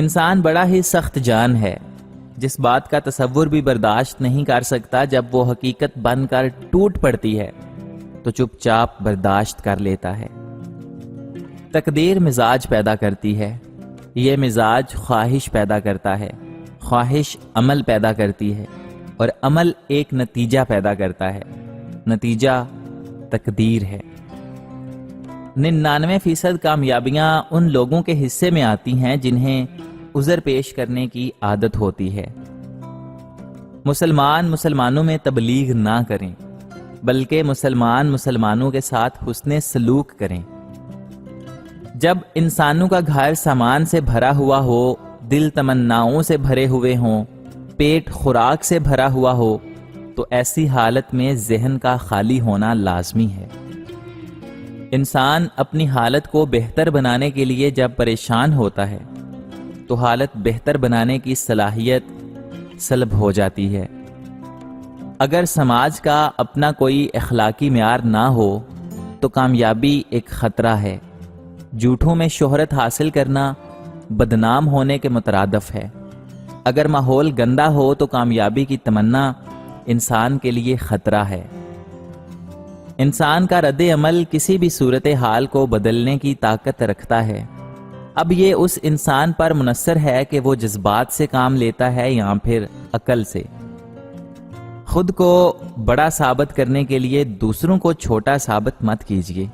انسان بڑا ہی سخت جان ہے، جس بات کا تصور بھی برداشت نہیں کر سکتا جب وہ حقیقت بن کر ٹوٹ پڑتی ہے تو چپ چاپ برداشت کر لیتا ہے۔ تقدیر مزاج پیدا کرتی ہے، یہ مزاج خواہش پیدا کرتا ہے، خواہش عمل پیدا کرتی ہے، اور عمل ایک نتیجہ پیدا کرتا ہے، نتیجہ تقدیر ہے۔ 99% کامیابیاں ان لوگوں کے حصے میں آتی ہیں جنہیں عذر پیش کرنے کی عادت ہوتی ہے۔ مسلمان مسلمانوں میں تبلیغ نہ کریں، بلکہ مسلمان مسلمانوں کے ساتھ حسن سلوک کریں۔ جب انسانوں کا گھر سامان سے بھرا ہوا ہو، دل تمناؤں سے بھرے ہوئے ہوں، پیٹ خوراک سے بھرا ہوا ہو، تو ایسی حالت میں ذہن کا خالی ہونا لازمی ہے۔ انسان اپنی حالت کو بہتر بنانے کے لیے جب پریشان ہوتا ہے تو حالت بہتر بنانے کی صلاحیت سلب ہو جاتی ہے۔ اگر سماج کا اپنا کوئی اخلاقی معیار نہ ہو تو کامیابی ایک خطرہ ہے۔ جھوٹوں میں شہرت حاصل کرنا بدنام ہونے کے مترادف ہے۔ اگر ماحول گندا ہو تو کامیابی کی تمنا انسان کے لیے خطرہ ہے۔ انسان کا رد عمل کسی بھی صورتحال کو بدلنے کی طاقت رکھتا ہے۔ اب یہ اس انسان پر منحصر ہے کہ وہ جذبات سے کام لیتا ہے یا پھر عقل سے۔ خود کو بڑا ثابت کرنے کے لیے دوسروں کو چھوٹا ثابت مت کیجیے۔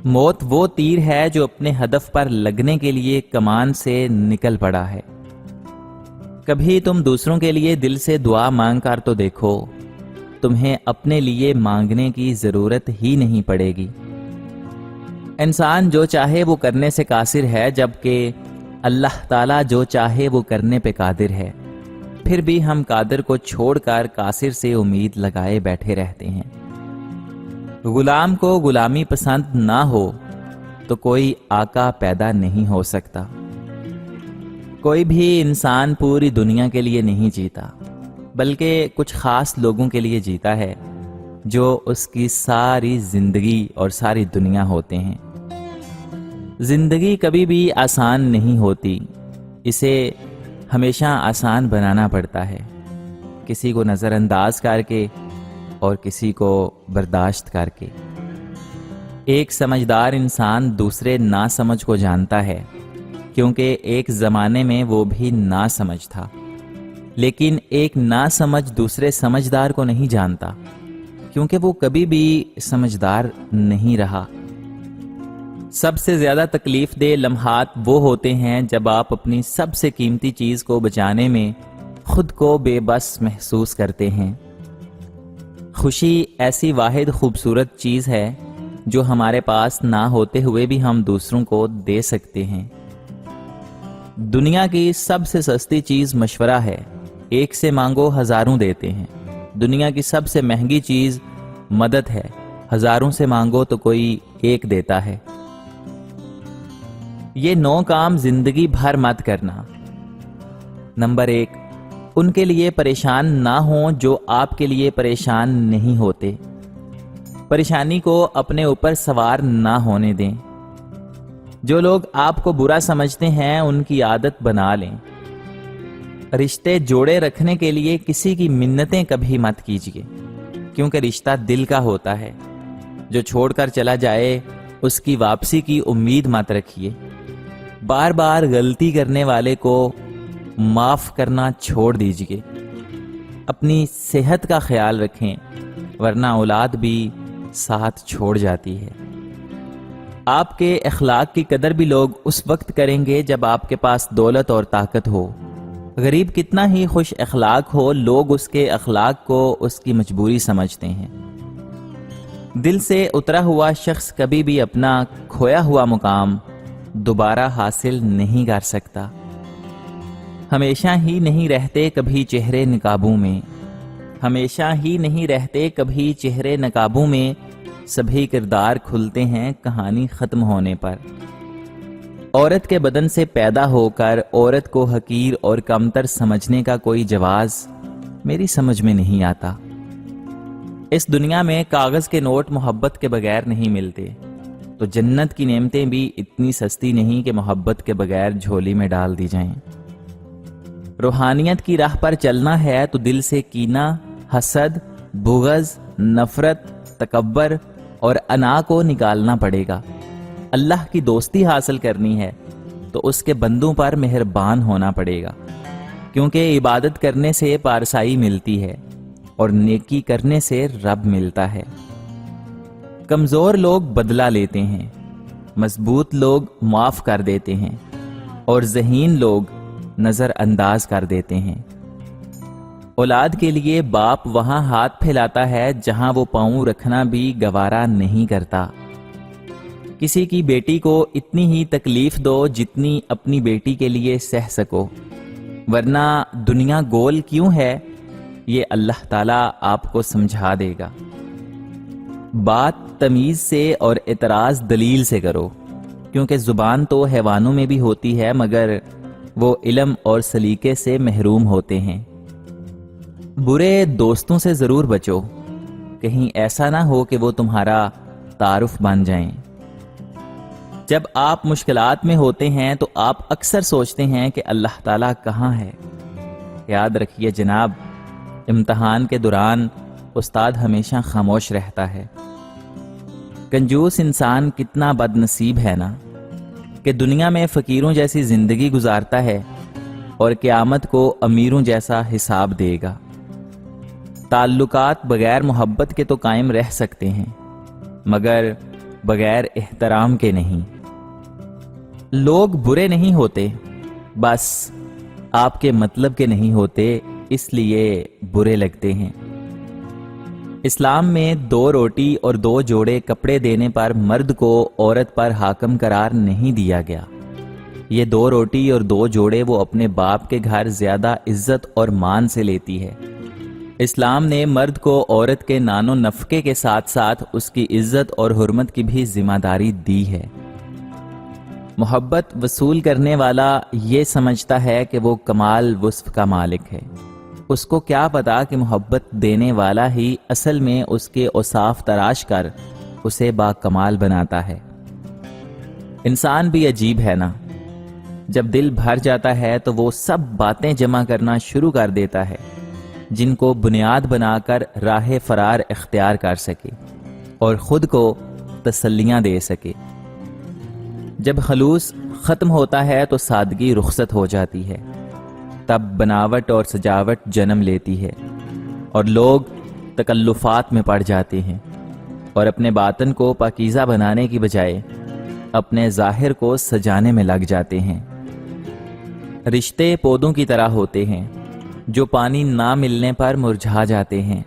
موت وہ تیر ہے جو اپنے ہدف پر لگنے کے لیے کمان سے نکل پڑا ہے۔ کبھی تم دوسروں کے لیے دل سے دعا مانگ کر تو دیکھو، تمہیں اپنے لیے مانگنے کی ضرورت ہی نہیں پڑے گی۔ انسان جو چاہے وہ کرنے سے قاصر ہے، جبکہ اللہ تعالیٰ جو چاہے وہ کرنے پہ قادر ہے۔ پھر بھی ہم قادر کو چھوڑ کر قاصر سے امید لگائے بیٹھے رہتے ہیں۔ غلام کو غلامی پسند نہ ہو تو کوئی آقا پیدا نہیں ہو سکتا۔ کوئی بھی انسان پوری دنیا کے لیے نہیں جیتا، بلکہ کچھ خاص لوگوں کے لیے جیتا ہے جو اس کی ساری زندگی اور ساری دنیا ہوتے ہیں۔ زندگی کبھی بھی آسان نہیں ہوتی، اسے ہمیشہ آسان بنانا پڑتا ہے، کسی کو نظر انداز کر کے اور کسی کو برداشت کر کے۔ ایک سمجھدار انسان دوسرے ناسمجھ کو جانتا ہے، کیونکہ ایک زمانے میں وہ بھی ناسمجھ تھا، لیکن ایک ناسمجھ دوسرے سمجھدار کو نہیں جانتا، کیونکہ وہ کبھی بھی سمجھدار نہیں رہا۔ سب سے زیادہ تکلیف دہ لمحات وہ ہوتے ہیں جب آپ اپنی سب سے قیمتی چیز کو بچانے میں خود کو بے بس محسوس کرتے ہیں۔ خوشی ایسی واحد خوبصورت چیز ہے جو ہمارے پاس نہ ہوتے ہوئے بھی ہم دوسروں کو دے سکتے ہیں۔ دنیا کی سب سے سستی چیز مشورہ ہے، ایک سے مانگو ہزاروں دیتے ہیں۔ دنیا کی سب سے مہنگی چیز مدد ہے، ہزاروں سے مانگو تو کوئی ایک دیتا ہے۔ یہ 9 کام زندگی بھر مت کرنا۔ نمبر 1، ان کے لیے پریشان نہ ہوں جو آپ کے لیے پریشان نہیں ہوتے۔ پریشانی کو اپنے اوپر سوار نہ ہونے دیں۔ جو لوگ آپ کو برا سمجھتے ہیں ان کی عادت بنا لیں۔ رشتے جوڑے رکھنے کے لیے کسی کی منتیں کبھی مت کیجیے، کیونکہ رشتہ دل کا ہوتا ہے۔ جو چھوڑ کر چلا جائے اس کی واپسی کی امید مت رکھیے۔ بار بار غلطی کرنے والے کو معاف کرنا چھوڑ دیجیے۔ اپنی صحت کا خیال رکھیں، ورنہ اولاد بھی ساتھ چھوڑ جاتی ہے۔ آپ کے اخلاق کی قدر بھی لوگ اس وقت کریں گے جب آپ کے پاس دولت اور طاقت ہو۔ غریب کتنا ہی خوش اخلاق ہو، لوگ اس کے اخلاق کو اس کی مجبوری سمجھتے ہیں۔ دل سے اترا ہوا شخص کبھی بھی اپنا کھویا ہوا مقام دوبارہ حاصل نہیں کر سکتا۔ ہمیشہ ہی نہیں رہتے کبھی چہرے نقابوں میں، ہمیشہ ہی نہیں رہتے کبھی چہرے نقابوں میں، سبھی کردار کھلتے ہیں کہانی ختم ہونے پر۔ عورت کے بدن سے پیدا ہو کر عورت کو حقیر اور کمتر سمجھنے کا کوئی جواز میری سمجھ میں نہیں آتا۔ اس دنیا میں کاغذ کے نوٹ محبت کے بغیر نہیں ملتے۔ تو جنت کی نعمتیں بھی اتنی سستی نہیں کہ محبت کے بغیر جھولی میں ڈال دی جائیں۔ روحانیت کی راہ پر چلنا ہے تو دل سے کینہ، حسد، بغض، نفرت، تکبر اور انا کو نکالنا پڑے گا۔ اللہ کی دوستی حاصل کرنی ہے تو اس کے بندوں پر مہربان ہونا پڑے گا، کیونکہ عبادت کرنے سے پارسائی ملتی ہے اور نیکی کرنے سے رب ملتا ہے۔ کمزور لوگ بدلہ لیتے ہیں، مضبوط لوگ معاف کر دیتے ہیں اور ذہین لوگ نظر انداز کر دیتے ہیں۔ اولاد کے لیے باپ وہاں ہاتھ پھیلاتا ہے جہاں وہ پاؤں رکھنا بھی گوارا نہیں کرتا۔ کسی کی بیٹی کو اتنی ہی تکلیف دو جتنی اپنی بیٹی کے لیے سہ سکو، ورنہ دنیا گول کیوں ہے یہ اللہ تعالیٰ آپ کو سمجھا دے گا۔ بات تمیز سے اور اعتراض دلیل سے کرو، کیونکہ زبان تو حیوانوں میں بھی ہوتی ہے مگر وہ علم اور سلیقے سے محروم ہوتے ہیں۔ برے دوستوں سے ضرور بچو، کہیں ایسا نہ ہو کہ وہ تمہارا تعارف بن جائیں۔ جب آپ مشکلات میں ہوتے ہیں تو آپ اکثر سوچتے ہیں کہ اللہ تعالیٰ کہاں ہے۔ یاد رکھیے جناب، امتحان کے دوران استاد ہمیشہ خاموش رہتا ہے۔ کنجوس انسان کتنا بد نصیب ہے نا، کہ دنیا میں فقیروں جیسی زندگی گزارتا ہے اور قیامت کو امیروں جیسا حساب دے گا۔ تعلقات بغیر محبت کے تو قائم رہ سکتے ہیں مگر بغیر احترام کے نہیں۔ لوگ برے نہیں ہوتے، بس آپ کے مطلب کے نہیں ہوتے، اس لیے برے لگتے ہیں۔ اسلام میں 2 روٹی اور 2 جوڑے کپڑے دینے پر مرد کو عورت پر حاکم قرار نہیں دیا گیا۔ یہ 2 روٹی اور 2 جوڑے وہ اپنے باپ کے گھر زیادہ عزت اور مان سے لیتی ہے۔ اسلام نے مرد کو عورت کے نان و نفقے کے ساتھ ساتھ اس کی عزت اور حرمت کی بھی ذمہ داری دی ہے۔ محبت وصول کرنے والا یہ سمجھتا ہے کہ وہ کمال وصف کا مالک ہے۔ اس کو کیا پتا کہ محبت دینے والا ہی اصل میں اس کے اوصاف تراش کر اسے با کمال بناتا ہے۔ انسان بھی عجیب ہے نا، جب دل بھر جاتا ہے تو وہ سب باتیں جمع کرنا شروع کر دیتا ہے جن کو بنیاد بنا کر راہ فرار اختیار کر سکے اور خود کو تسلیاں دے سکے۔ جب خلوص ختم ہوتا ہے تو سادگی رخصت ہو جاتی ہے، تب بناوٹ اور سجاوٹ جنم لیتی ہے اور لوگ تکلفات میں پڑ جاتے ہیں اور اپنے باطن کو پاکیزہ بنانے کی بجائے اپنے ظاہر کو سجانے میں لگ جاتے ہیں۔ رشتے پودوں کی طرح ہوتے ہیں جو پانی نہ ملنے پر مرجھا جاتے ہیں۔